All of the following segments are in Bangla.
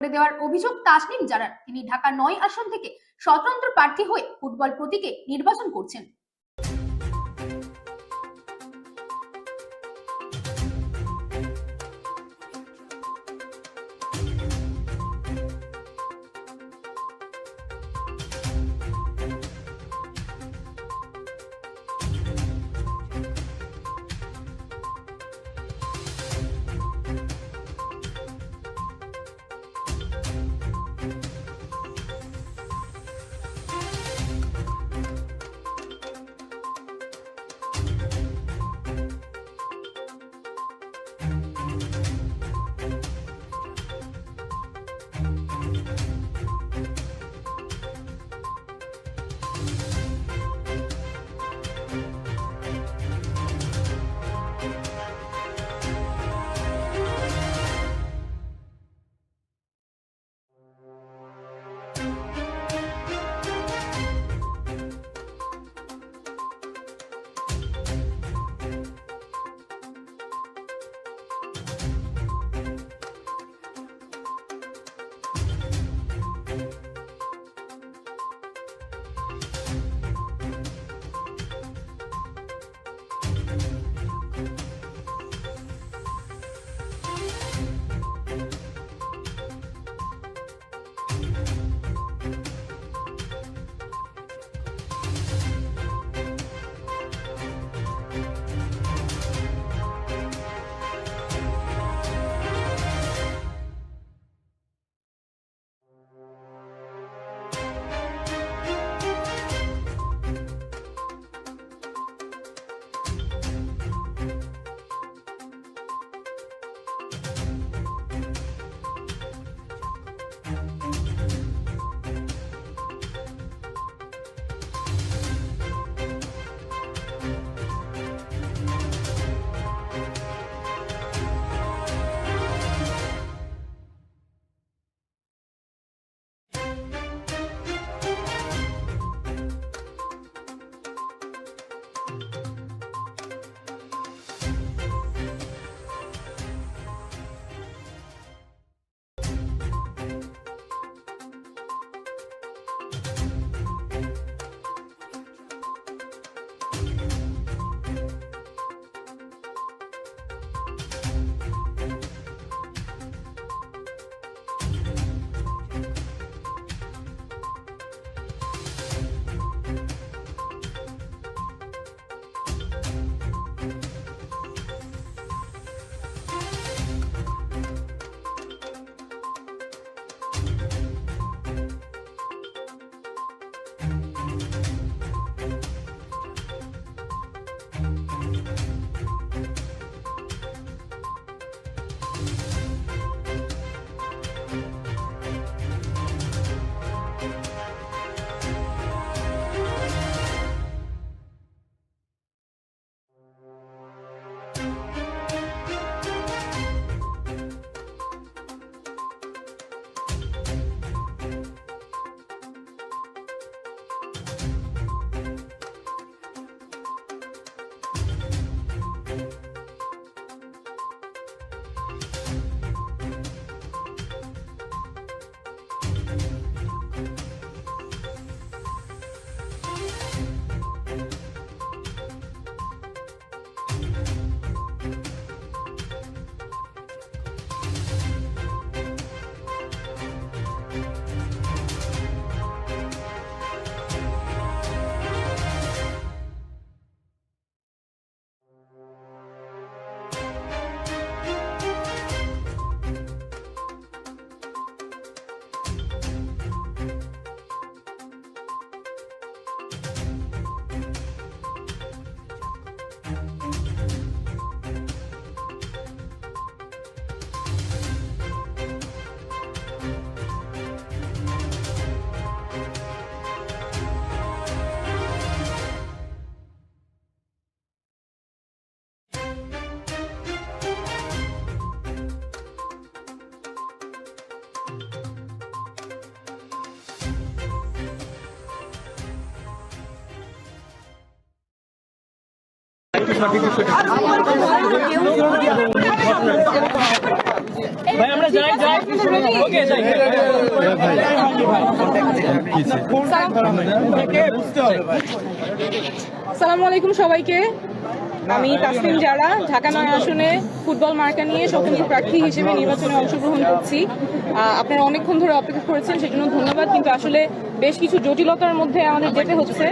করে দেওয়ার অভিযোগ তাসনিম জারার। তিনি ঢাকা ৯ আসন থেকে স্বতন্ত্র প্রার্থী হয়ে ফুটবল প্রতীকে নির্বাচন করছেন। সঠিক ভাই আমরা যাই ওকে যাই আসসালামু আলাইকুম সবাইকে। আমি তাসনিম জারা, ঢাকা 9 আসনে ফুটবল মার্কা নিয়ে স্বতন্ত্র প্রার্থী হিসেবে নির্বাচনে অংশগ্রহণ করছি। আপনারা অনেকক্ষণ ধরে অপেক্ষা করেছেন, সেজন্য ধন্যবাদ। কিন্তু আসলে বেশ কিছু জটিলতার মধ্যে আমাদের যেতে হচ্ছে।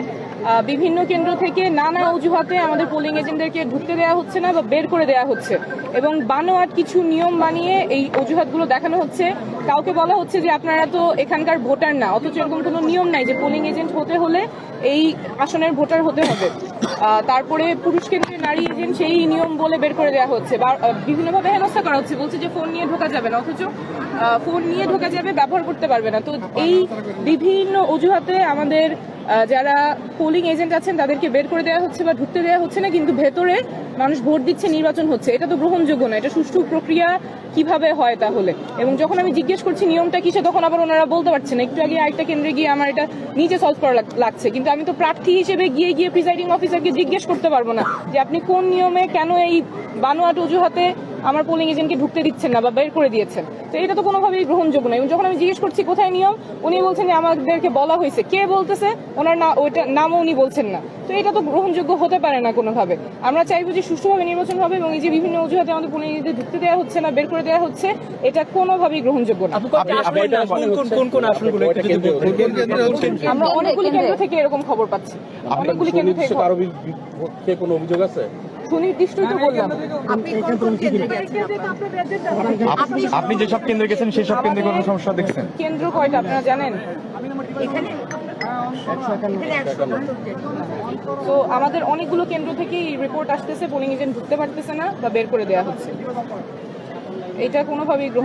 বিভিন্ন কেন্দ্র থেকে নানা অজুহাতে আমাদের পোলিং এজেন্টদেরকে ঢুকতে দেওয়া হচ্ছে না বা বের করে দেওয়া হচ্ছে, এবং বানোয়াট কিছু নিয়ম বানিয়ে এই অজুহাতগুলো দেখানো হচ্ছে। কাউকে বলা হচ্ছে যে আপনারা তো এখানকার ভোটার না, অথচ এরকম কোনো নিয়ম নাই যে পোলিং এজেন্ট হতে হলে এই আসনের ভোটার হতে হবে। তারপরে পুরুষ কেন্দ্রে নারী এজেন্ট, সেই নিয়ম বলে বের করে দেওয়া হচ্ছে বা বিভিন্নভাবে হেনস্থা করা হচ্ছে। বলছে যে ফোন নিয়ে ঢোকা যাবে না, অথচ ফোন নিয়ে ঢোকা যাবে, ব্যবহার করতে পারবে না। তো এই বিভিন্ন অজুহাতে আমাদের যারা পোলিং এজেন্ট আছেন তাদেরকে বের করে দেওয়া হচ্ছে বা ঢুকতে দেওয়া হচ্ছে না, কিন্তু ভেতরে মানুষ ভোট দিচ্ছে, নির্বাচন হচ্ছে। এটা তো গ্রহণযোগ্য না। এটা সুষ্ঠু প্রক্রিয়া কিভাবে হয় তাহলে? এবং যখন আমি জিজ্ঞেস করছি নিয়মটা কিসে, তখন আবার ওনারা বলতে পারছেন। একটু আগে আরেকটা কেন্দ্রে গিয়ে আমার এটা নিজে সলভ করা লাগছে, কিন্তু আমি তো প্রার্থী হিসেবে গিয়ে প্রিসাইডিং অফিসারকে জিজ্ঞেস করতে পারবো না যে আপনি কোন নিয়মে কেন এই বানোয়াট অজুহাতে আমার পোলিং এজেন্টকে ঢুকতে দিচ্ছেন না বা বের করে দিয়েছেন। তো এটা তো কোনোভাবেই গ্রহণযোগ্য না। এবং যখন আমি জিজ্ঞেস করছি কোথায় নিয়ম, উনি বলছেন যে আমাদেরকে বলা হয়েছে। কে বলতেছে? ওনার ওইটা নামও উনি বলছেন না। তো এটা তো গ্রহণযোগ্য হতে পারে না কোনোভাবে। আমরা চাইবো যে সুষ্ঠুভাবে নির্বাচন হবে, এবং এই যে বিভিন্ন অজুহাতে আমাদের পোলিং এজেন্টদের ঢুকতে দেওয়া হচ্ছে না, বের করে দেওয়া হচ্ছে, এটা কোনোভাবেই গ্রহণযোগ্য না। আমরা অনেকগুলি কেন্দ্র থেকে এরকম খবর পাচ্ছি, অনেকগুলি কেন্দ্র থেকে। কোনো অভিযোগ আছে? সুনির্দিষ্টই তো বললাম। আপনি যেসব কেন্দ্রে গেছেন সেসব কেন্দ্রে কোনো সমস্যা দেখছেন? কেন্দ্র কয়টা আপনারা জানেন? তো আমাদের অনেকগুলো কেন্দ্র থেকেই রিপোর্ট আসতেছে পোলিং এজেন্ট ঢুকতে পারতেছে না বা বের করে দেওয়া হচ্ছে। এটা কোনোভাবেই গ্রহণ